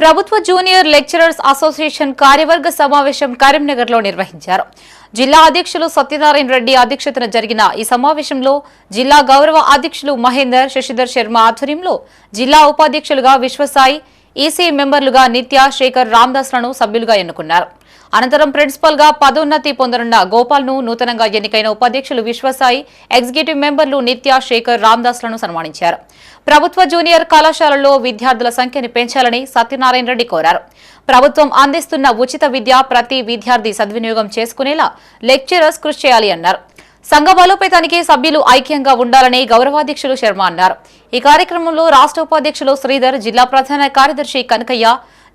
ప్రభుత్వ junior lecturers association కార్యవర్గ సమావేశం కరీంనగర్ లో నిర్వహించారు. జిల్లా అధ్యక్షులు సత్యనారాయణ రెడ్డి అధ్యక్షతన జరిగిన ఈ సమావేశంలో జిల్లా గౌరవ అధ్యక్షులు మహేందర్ శశిధర్ శర్మ ఆధ్వర్యంలో జిల్లా ఉపాధ్యక్షులుగా విశ్వసాయి, ఈసీ మెంబర్లుగా నిత్య, శేఖర్, రామదాస్ లను సభ్యులుగా ఎన్నుకున్నారు. అనంతరం ప్రిన్సిపల్ గా పదోన్నతి పొందనున్న గోపాల్ ను నూతనంగా ఎన్నికైన ఉపాధ్యక్షులు విశ్వసాయి, ఎగ్జిక్యూటివ్ మెంబర్లు నిత్య, శేఖర్, రామదాస్ లను సన్మానించారు. ప్రభుత్వ జూనియర్ కళాశాలల్లో విద్యార్థుల సంఖ్యను పెంచాలని సత్యనారాయణ రెడ్డి కోరారు. ప్రభుత్వం అందిస్తున్న ఉచిత విద్య ప్రతి విద్యార్థి సద్వినియోగం చేసుకునేలా లెక్చరర్స్ కృషి చేయాలి అన్నారు. సంఘ బలోపేతానికి సభ్యులు ఐక్యంగా ఉండాలని గౌరవాధ్యక్షులు శర్మ అన్నారు. ఈ కార్యక్రమంలో రాష్ట్ర ఉపాధ్యక్షులు శ్రీధర్, జిల్లా ప్రధాన కార్యదర్శి కనకయ్య,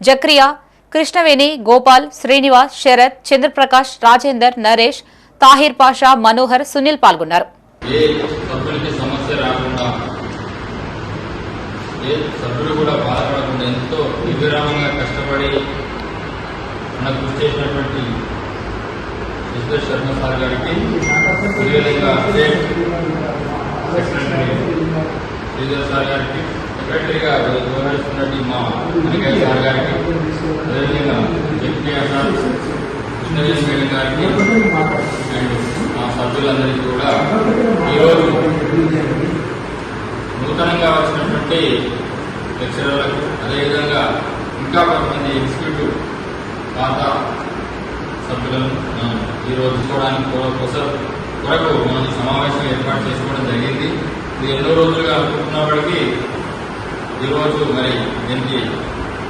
జక్రియా, కృష్ణవేణి, గోపాల్, శ్రీనివాస్, శరత్, చంద్రప్రకాష్, రాజేందర్, నరేష్, తాహిర్ పాషా, మనోహర్, సునీల్ పాల్గొన్నారు. సభ్యులు కూడా బాధపడకుండా ఎంతో విరామంగా కష్టపడి మనకు కృషి చేసినటువంటి శశిధర్ శర్మ సార్ గారికి, అదేవిధంగా సెక్రటరీ శ్రీధర్ సార్ గారికి, సెక్రటరీగా వ్యవహరిస్తున్నట్టు మా వెంకయ్య సార్ గారికి, అదేవిధంగా జగ్జయ సార్, కృష్ణవేణి మేడం గారికి అండ్ మా సభ్యులందరికీ కూడా ఈరోజు నూతనంగా వచ్చినటువంటి లెక్చరర్లకు, అదేవిధంగా ఇంకా కొంతమంది ఎగ్జిక్యూటివ్ పాత సభ్యులను మనం ఈరోజు చూడడానికి కొరకు మనం సమావేశం ఏర్పాటు చేసుకోవడం జరిగింది. ఇది ఎన్నో రోజులుగా అనుకుంటున్నప్పటికీ ఈరోజు మరి దీనికి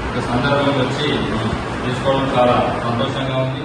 ఒక సందర్భం వచ్చి మనం తీసుకోవడం చాలా సంతోషంగా ఉంది.